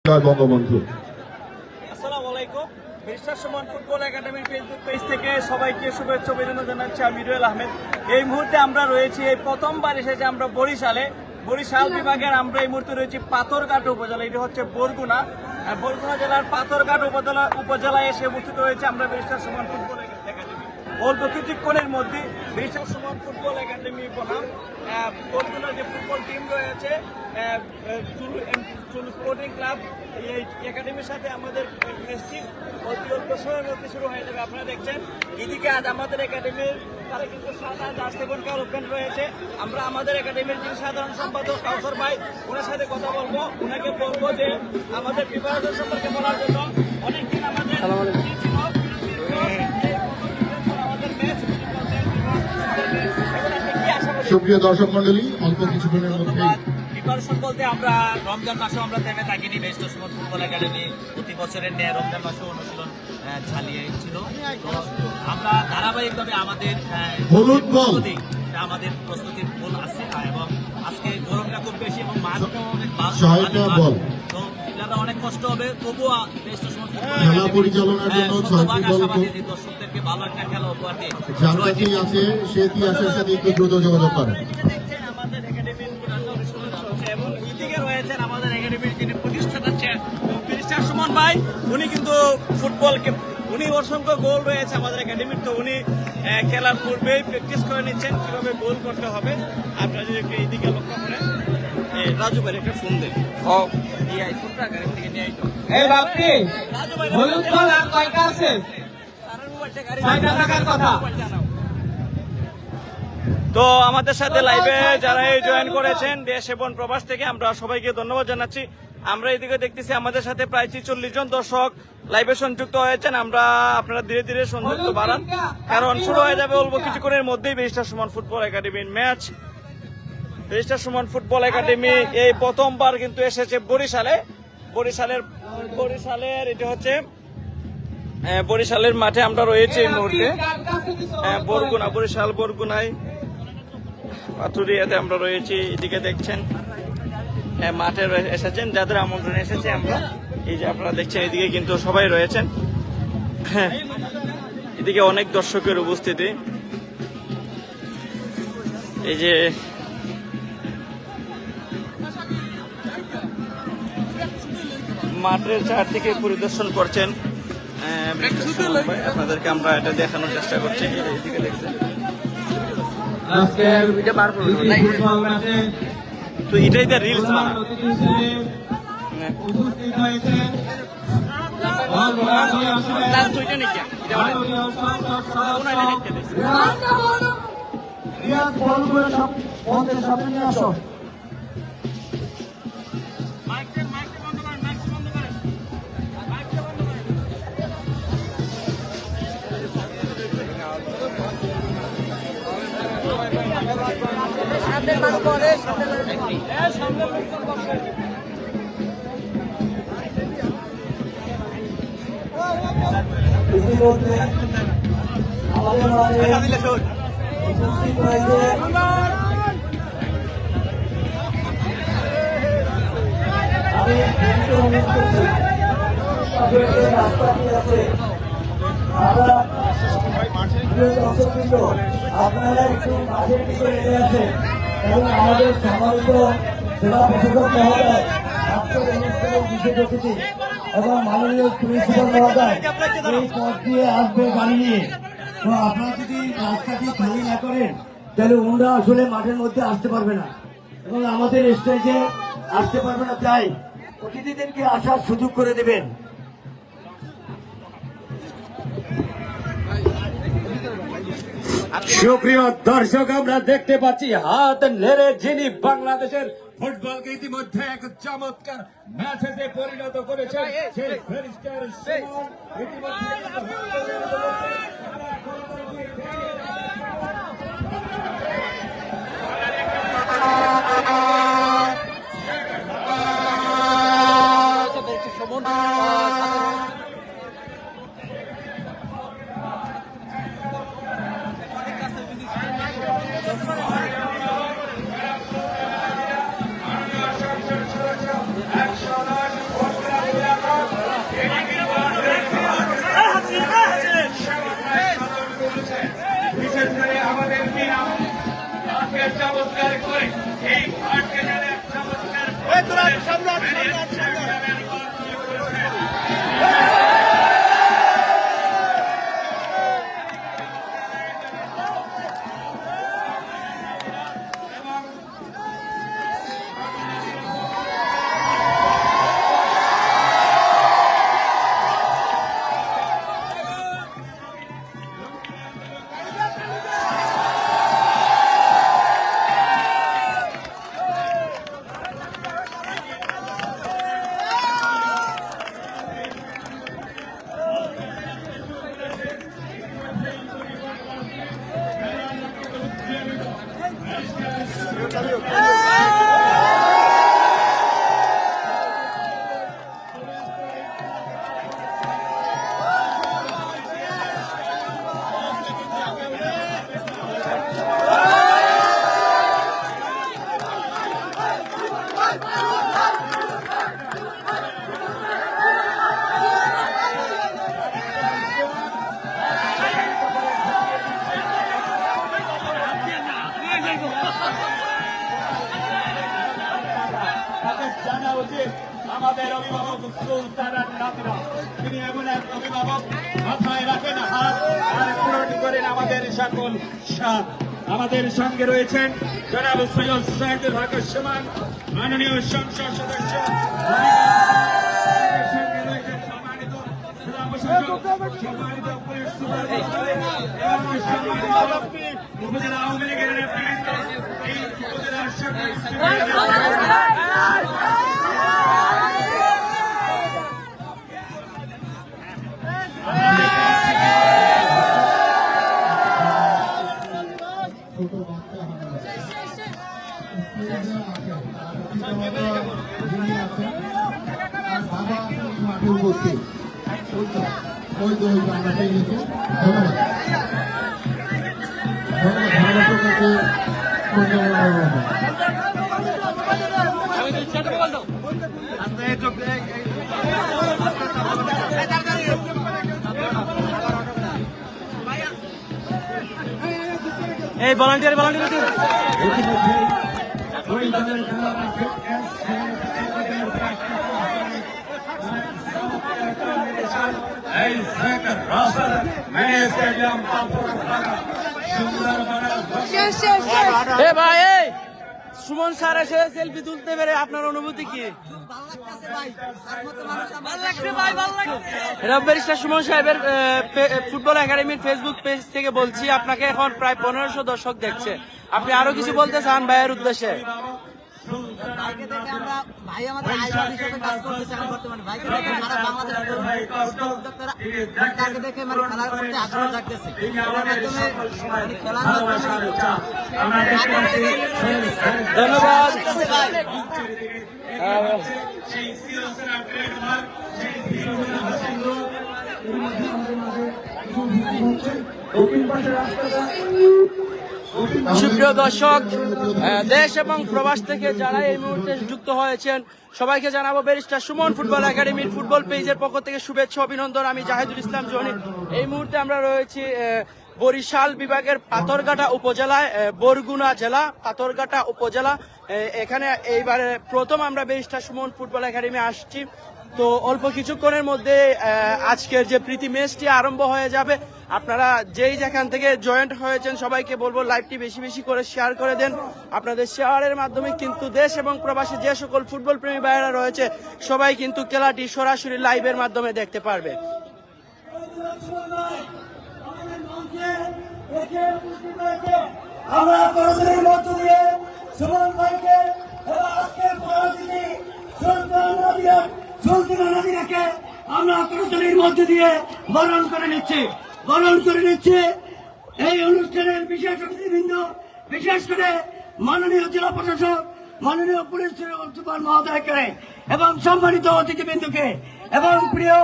বঙ্গবন্ধু। আসসালামু আলাইকুম। বিশ্বাস সুমন ফুটবল একাডেমির ফেসবুক পেজ থেকে সবাইকে শুভেচ্ছা অভিনন্দন জানাচ্ছি। আমি রুয়েল আহমেদ। এই মুহূর্তে আমরা রয়েছি, এই প্রথমবার এসেছি আমরা বরিশালে। বরিশাল বিভাগের আমরা এই মুহূর্তে রয়েছি পাথরঘাট উপজেলা। এটি হচ্ছে বরগুনা জেলার পাথরঘাট উপজেলায় এসে উপস্থিত হয়েছে আমরা বিশ্বাস সুমন ফুটবল একাডেমি। অল্প কিছুক্ষণের মধ্যে বিশ্বাস সুমন ফুটবল একাডেমি বনাম বরগুনার যে ফুটবল টিম রয়েছে চুল স্পোর্টিং ক্লাব, এই একাডেমির সাথে আমাদের ম্যাচটি অতি অল্প সময়ের মধ্যে শুরু হয়ে যাবে। আপনারা দেখছেন এদিকে আজ আমাদের একাডেমির তারা কিন্তু 7-8 ডেভেলপমেন্ট রয়েছে। আমরা আমাদের একাডেমির যিনি সাধারণ সম্পাদক কাউসার ভাই, ওনার সাথে কথা বলবো। ওনাকে বলবো যে আমাদের প্রিপারেশন সম্পর্কে বলার জন্য। অনেকদিন আমাদের সুপ্রিয় দর্শক মন্ডলী, অল্প কিছুক্ষণের মধ্যে প্রিপারেশন বলতে আমরা রমজান মাসেও আমরা থেমে থাকিনি। বেস্ট সুমন ফুটবল একাডেমি প্রতি বছরের ন্যায় রমজান মাসেও অনুশীলন চালিয়েছিল। আমরা ধারাবাহিকভাবে আমাদের আমাদের প্রস্তুতির বল আছে, এবং আজকে গরমটা খুব বেশি এবং মাঠটা অনেক তো খেলাটা অনেক কষ্ট হবে। তবুও বেস্ট সুমন খেলা পরিচালনার জন্য দর্শকদেরকে ভালো একটা খেলা উপহার দিয়ে আছে সে ইতিহাসের সাথে একটু দ্রুত যোগাযোগ করেন। আমাদের একাডেমির এবং এদিকে রয়েছেন আমাদের একাডেমির যিনি প্রতিষ্ঠাতা বিশ্বাস সুমন ভাই। উনি কিন্তু ফুটবলকে উনি অসংখ্য গোল রয়েছে আমাদের একাডেমির, তো উনি খেলার পূর্বেই প্র্যাকটিস করে নিচ্ছেন কিভাবে গোল করতে হবে। আপনারা যদি একটু এইদিকে লক্ষ্য করেন, রাজু ভাই একটা ফোন দেয় তো আমাদের সাথে লাইভে যারা জয়েন করেছেন দেশ এবং প্রবাস থেকে আমরা সবাইকে ধন্যবাদ জানাচ্ছি। আমরা এদিকে দেখতেছি আমাদের সাথে প্রায় 46 জন দর্শক লাইভে সংযুক্ত হয়েছেন। আপনারা ধীরে ধীরে সংযুক্ত বাড়ান, কারণ শুরু হয়ে যাবে অল্প কিছুক্ষণের মধ্যেই ব্যারিস্টার সুমন ফুটবল একাডেমির match. Barrister Suman football academy এই প্রথমবার কিন্তু এসেছে বরিশালের এটি হচ্ছে বরিশালের মাঠে আমরা রয়েছি এই মুহূর্তে। বরিশাল পাথুরিয়াতে আমরা রয়েছি। এদিকে দেখছেন মাঠে এসেছেন যাদের আমন্ত্রণ এসেছে আমরা, এই যে আপনারা দেখছেন এদিকে কিন্তু সবাই রয়েছেন। এদিকে অনেক দর্শকের উপস্থিতি। এই যে মাঠের চারদিকে পরিদর্শন করছেন আপনাদেরকে আমরা এটা দেখানোর চেষ্টা করছি। এদিকে দেখছেন তো এটাই তো রিলস ইতিমধ্যে আমাদের মাঝে উপস্থিত হয়েছে আমি রাস্তাটি আছে আপনারা একটু মাঠের দিকে নেমে আসেন এবং আমাদের সম্মানিত জেলা প্রশাসক মহোদয়, বিশেষ অতিথি এবং মাননীয় প্রিন্সিপাল মহোদয় এই পথ দিয়ে আসবে গাড়ি নিয়ে। তো আপনারা যদি রাস্তাটি খালি না করেন তাহলে ওনারা আসলে মাঠের মধ্যে আসতে পারবে না এবং আমাদের স্টেজে আসতে পারবে না। তাই অতিথিদেরকে আসার সুযোগ করে দেবেন। সুপ্রিয় দর্শক, আমরা দেখতে পাচ্ছি হাত নেড়ে যিনি বাংলাদেশের ফুটবলকে ইতিমধ্যে এক চমৎকার ম্যাচে পরিণত করেছেন সেই ব্যারিস্টার সুমন জানা উচিত আমাদের অভিভাবক সুলতানার নাতিরা, তিনি এমন এক অভিভাবক, মাথায় রাখেন হাত আর পূরণ করেন আমাদের সকল সাথ। আমাদের সঙ্গে রয়েছেন জনাব সৈয়দ সাইদুল হক সমান, মাননীয় সংসদ সদস্য, সঙ্গে রয়েছেন সম্মানিত জেলা প্রশাসক, সম্মানিত পুলিশ সুপার এবং সম্মানিত উপজেলা আওয়ামী লীগের নেতৃবৃন্দ, এই উপজেলার সকল ছোট বাচ্চা যিনি আছেন আর বাবা মাঠে উপস্থিত ওই তো আমরা পেয়ে গেছি। ধন্যবাদ এই ভলান্টিয়ার ভাই এই সুমন স্যার এসে সেলফি তুলতে পেরে আপনার অনুভূতি কি? ব্যারিস্টার সুমন সাহেবের ফুটবল একাডেমির ফেসবুক পেজ থেকে বলছি, আপনাকে এখন প্রায় 1500 দর্শক দেখছে, আপনি আরো কিছু বলতে চান ভাইয়ের উদ্দেশ্যে? ভাইকে দেখে আমরা ভাই আমাদের আইডল হিসেবে কাজ করতেছে এখন বর্তমানে। ভাইকে দেখে সারা বাংলাদেশের উদ্যোক্তারা তাকে দেখে মানে খেলার প্রতি আগ্রহ জাগতেছে। এর মাধ্যমে মানে খেলার মাধ্যমে ধন্যবাদ। সুপ্রিয় দর্শক, দেশ এবং প্রবাস থেকে যারা এই মুহূর্তে যুক্ত হয়েছেন সবাইকে জানাবো ব্যারিস্টার সুমন ফুটবল একাডেমির ফুটবল পেজের পক্ষ থেকে শুভেচ্ছা অভিনন্দন। আমি জাহিদুল ইসলাম জনি। এই মুহূর্তে আমরা রয়েছি বরিশাল বিভাগের পাথরঘাটা উপজেলায়, বরগুনা জেলা পাথরঘাটা উপজেলা। এখানে এইবারে প্রথম আমরা ব্যারিস্টার সুমন ফুটবল একাডেমি আসছি। তো অল্প কিছুক্ষণের মধ্যে আজকের যে প্রীতি ম্যাচটি আরম্ভ হয়ে যাবে। আপনারা যেই যেখান থেকে জয়েন্ট হয়েছেন সবাইকে বলবো লাইভটি বেশি বেশি করে শেয়ার করে দেন। আপনাদের শেয়ারের মাধ্যমে কিন্তু দেশ এবং প্রবাসী যে সকল ফুটবল প্রেমী ভাইয়েরা রয়েছে সবাই কিন্তু খেলাটি সরাসরি লাইভের মাধ্যমে দেখতে পারবে। আমরা করজনের মধ্য দিয়ে সুমন ভাইকে এবং আজকের পরাজিতি সুলতানা নাদিরাকে আমরা করজনের মধ্য দিয়ে বরণ করে নিচ্ছি। এই অনুষ্ঠানের বিশেষ অতিথিবৃন্দ, বিশেষ করে মাননীয় জেলা প্রশাসক, মাননীয় পুলিশ সুপার মহোদয়কে এবং সম্মানিত অতিথিবৃন্দকে এবং প্রিয়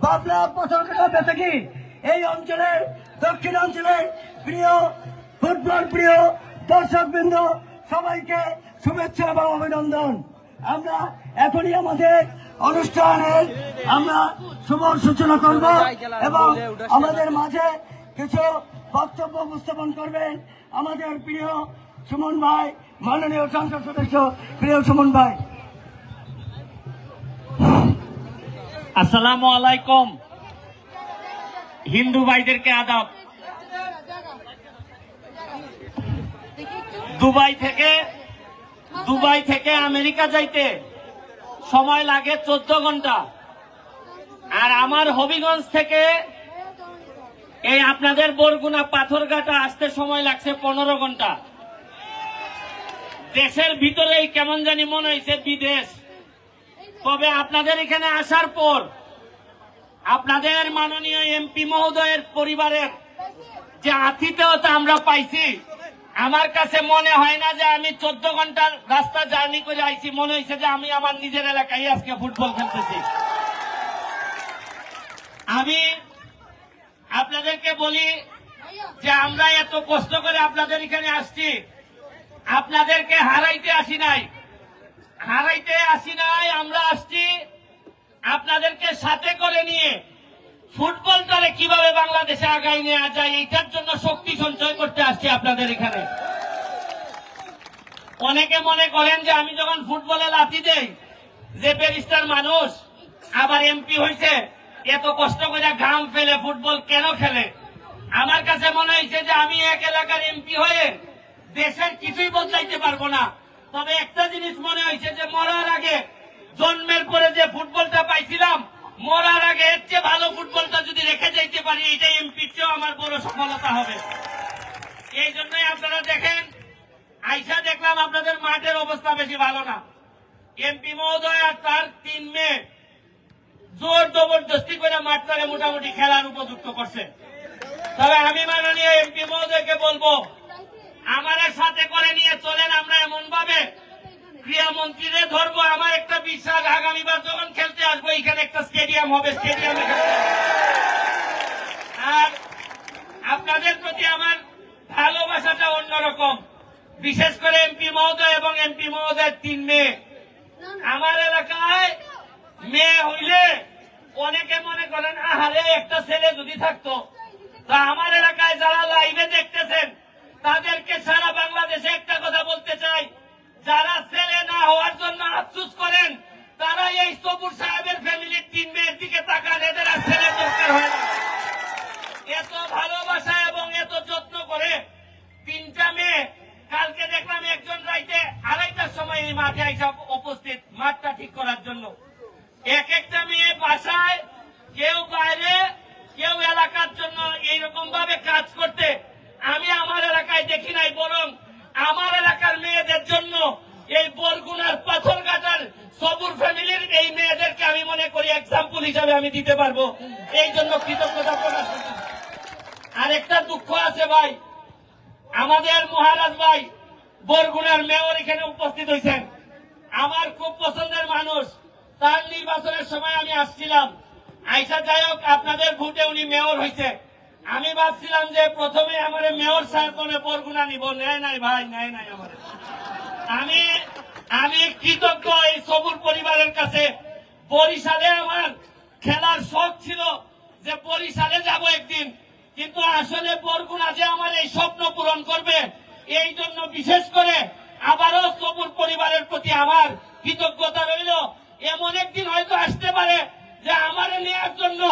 বাবলা পাথরঘাটা বেতাগী এই অঞ্চলের দক্ষিণাঞ্চলের প্রিয় ফুটবল প্রিয় দর্শকবৃন্দ সবাইকে শুভেচ্ছা এবং অভিনন্দন। আমরা এখনই আমাদের অনুষ্ঠানের আমরা শুভ সূচনা করব এবং আমাদের মাঝে কিছু বক্তব্য উপস্থাপন করবেন আমাদের প্রিয় সুমন ভাই, মাননীয় সংসদ সদস্য প্রিয় সুমন ভাই। আসসালামু আলাইকুম। হিন্দু ভাইদেরকে আদাব। দুবাই থেকে আমেরিকা যাইতে সময় লাগে 14 ঘন্টা, আর আমার হবিগঞ্জ থেকে এই আপনাদের বরগুনা পাথরঘাটা আসতে সময় লাগছে 15 ঘন্টা। দেশের ভিতরেই কেমন জানি মনে হয়েছে বিদেশ। তবে আপনাদের এখানে আসার পর আপনাদের মাননীয় এমপি মহোদয়ের পরিবারের যে আতিথেয়তা আমরা পাইছি, আমার কাছে মনে হয় না যে আমি 14 ঘন্টার রাস্তা জার্নি করে আইছি। মনে হয়েছে যে আমি আমার নিজের এলাকায় আজকে ফুটবল খেলতেছি। আমি আপনাদেরকে বলি যে আমরা এত কষ্ট করে আপনাদের এখানে আসছি, আপনাদেরকে হারাইতে আসি নাই। আমরা আসছি আপনাদেরকে সাথে করে নিয়ে ফুটবলটারে কিভাবে বাংলাদেশে আগাই নেওয়া যায় এইটার জন্য শক্তি সঞ্চয় করতে আসছি আপনাদের এখানে। অনেকে মনে করেন যে আমি যখন ফুটবলে লাথি দেই যে ব্যারিস্টার মানুষ আবার এমপি হয়েছে, এত কষ্ট করে ঘাম ফেলে ফুটবল কেন খেলে। আমার কাছে মনে হয়েছে যে আমি এক এলাকার এমপি হয়ে দেশের কিছুই বদলাইতে পারবো না। তবে একটা জিনিস মনে হয়েছে যে মরার আগে, জন্মের পরে যে ফুটবলটা পাইছিলাম, মরার আগে এর চেয়ে ভালো ফুটবলটা যদি রেখে যাইতে পারি, এটাই এমপির চেয়েও আমার বড় সফলতা হবে। এই জন্যই আপনারা দেখেন, আইসা দেখলাম আপনাদের মাঠের অবস্থা বেশি ভালো না। এমপি মহোদয় আর তার 3 মেয়ে জোর জবরদস্তি করে মাঠটারে মোটামুটি খেলার উপযুক্ত করছে। তবে আমি মাননীয় এমপি মহোদয়কে বলবো, আমাদের সাথে করে নিয়ে চলেন। আমরা এমন ভাবে ক্রীড়ামন্ত্রীরে ধরবো, আমার একটা বিশ্বাস আগামীবার যখন খেলতে আসবো এখানে একটা স্টেডিয়াম হবে, স্টেডিয়ামে আর আপনাদের প্রতি আমার ভালোবাসাটা অন্যরকম। বিশেষ করে এমপি মহোদয় এবং এমপি মহোদয়ের 3 মেয়ে। আমার এলাকায় মেয়ে হইলে অনেকে মনে করেন আহারে একটা ছেলে যদি থাকতো। তা আমার এলাকায় যারা লাইভে দেখতেছেন তাদেরকে সারা বাংলাদেশে একটা কথা বলতে চাই, যারা ছেলে না হওয়ার জন্য আফসোস করেন তারা এই সবুর সাহেবের ফ্যামিলির 3 মেয়ের দিকে তাকান, এদের আর ছেলের দরকার হয় না। এত ভালোবাসা এবং এত যত্ন করে 3টা মেয়ে। কালকে দেখলাম একজন রাইতে 2:30টার সময় এই মাঠে আইসা উপস্থিত মাঠটা ঠিক করার জন্য। একটা মেয়ে বাসায়, কেউ বাইরে, কেউ এলাকার জন্য এইরকম ভাবে কাজ করতে আমি আমার এলাকায় দেখি নাই। বরং আমার এলাকার মেয়েদের জন্য এই বরগুনার পাথরঘাটার সবুর ফ্যামিলির এই মেয়েদেরকে আমি মনে করি এক্সাম্পল হিসাবে আমি দিতে পারবো। এই জন্য কৃতজ্ঞতা প্রকাশ করছি। আর একটা দুঃখ আছে ভাই, আমাদের মহারাজ ভাই বরগুনার মেয়র এখানে উপস্থিত হয়েছেন। আমার খুব পছন্দের মানুষ। তার নির্বাচনের সময় আমি আসছিলাম। আইসা যাই হোক, আপনাদের ভোটে উনি মেয়র হয়েছে। আমি ভাবছিলাম যে প্রথমে আমার মেয়র সাহেব মনে বরগুনা নিব, নেয় নাই ভাই, নেয় নাই আমার। আমি কৃতজ্ঞ এই সবুর পরিবারের কাছে। বরিশালে আমার খেলার শখ ছিল যে বরিশালে যাব একদিন, কিন্তু আসলে বরগুনা যে আমার এই স্বপ্ন পূরণ করবে, এই জন্য বিশেষ করে আবারও সবুর পরিবারের প্রতি আমার কৃতজ্ঞতা রইল। এমন একদিন হয়তো আসতে পারে যে আমার নেওয়ার জন্য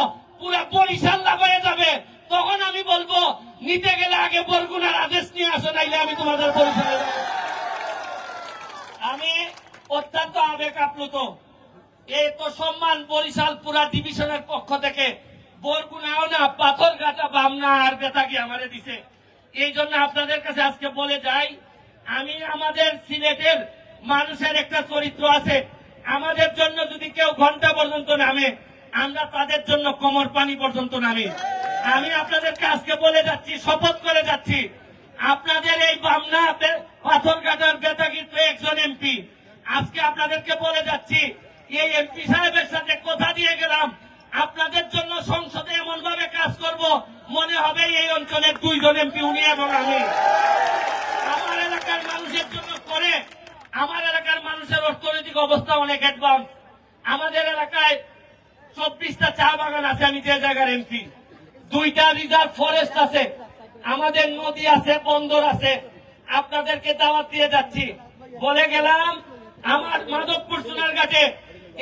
পুরা বরিশাল লাগাইয়া যাবে, তখন আমি বলবো নিতে গেলে আগে বরগুনার আদেশ নিয়ে আসো, নাইলে আমি তোমাদের বরিশালে যাব। আমি অত্যন্ত আবেগ আপ্লুত। এই তো সম্মান বরিশাল পুরা ডিভিশনের পক্ষ থেকে বরগুনাও না, পাথরঘাটা, বামনা আর বেতাগী আমারে দিছে। এই জন্য আপনাদের কাছে আজকে বলে যাই, আমি আমাদের সিলেটের মানুষের একটা চরিত্র আছে। আমাদের জন্য যদি কেউ ঘন্টা পর্যন্ত নামে, আমরা তাদের জন্য কোমর পানি পর্যন্ত নামি। আমি আপনাদেরকে আজকে বলে যাচ্ছি, শপথ করে যাচ্ছি, আপনাদের এই বামনা পাথরঘাটার বেতাগীর তো একজন এমপি। আজকে আপনাদেরকে বলে যাচ্ছি, এই এমপি সাহেবের সাথে কথা দিয়ে গেলাম, আপনাদের জন্য সংসদে এমন ভাবে কাজ করব মনে হবে এই অঞ্চলের 2 জন এমপি, উনি এবং আমি। আমার এলাকার মানুষের জন্য করে। আমার এলাকার মানুষের অর্থনৈতিক অবস্থা অনেক অ্যাডভান্স। আমাদের এলাকায় 24টা চা বাগান আছে, আমি যে জায়গার এমপি। 2টা রিজার্ভ ফরেস্ট আছে, আমাদের নদী আছে, বন্দর আছে। আপনাদেরকে দাওয়াত দিয়ে যাচ্ছি। বলে গেলাম, আমার মাধবপুর সোনারঘাটে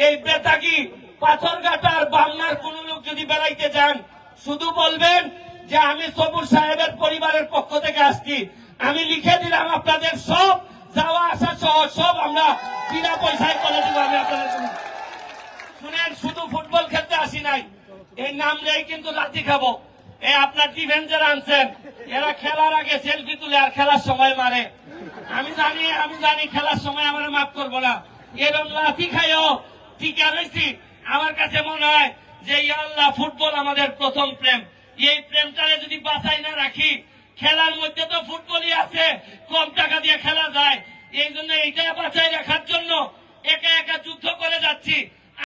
এই বেতাগী পাথরঘাটার বাংলার কোন লোক যদি বেড়াইতে যান, শুধু বলবেন যে আমি সবুর সাহেবের পরিবারের পক্ষ থেকে আসছি। আমি লিখে দিলাম আপনাদের সব যাওয়া আসা সহ সব আমরা বিনা পয়সায় করে দিব। আমি আপনাদের শুনেন, শুধু ফুটবল খেলতে আসি নাই, এই নামলেই কিন্তু লাঠি খাবো। এই আপনার ডিফেন্সার আনছেন, এরা খেলার আগে সেলফি তুলে আর খেলার সময় মারে। আমি জানি খেলার সময় আমার মাফ করবো না। এরকম লাঠি খাইও টিকা রয়েছি। আমার কাছে মনে হয় যে আল্লাহ, ফুটবল আমাদের প্রথম প্রেম। এই প্রেমটারে যদি বাঁচাই না রাখি, খেলার মধ্যে তো ফুটবলই আছে, কম টাকা দিয়ে খেলা যায়। এই জন্য এইটা বাঁচাই রাখার জন্য একা একা যুদ্ধ করে যাচ্ছি।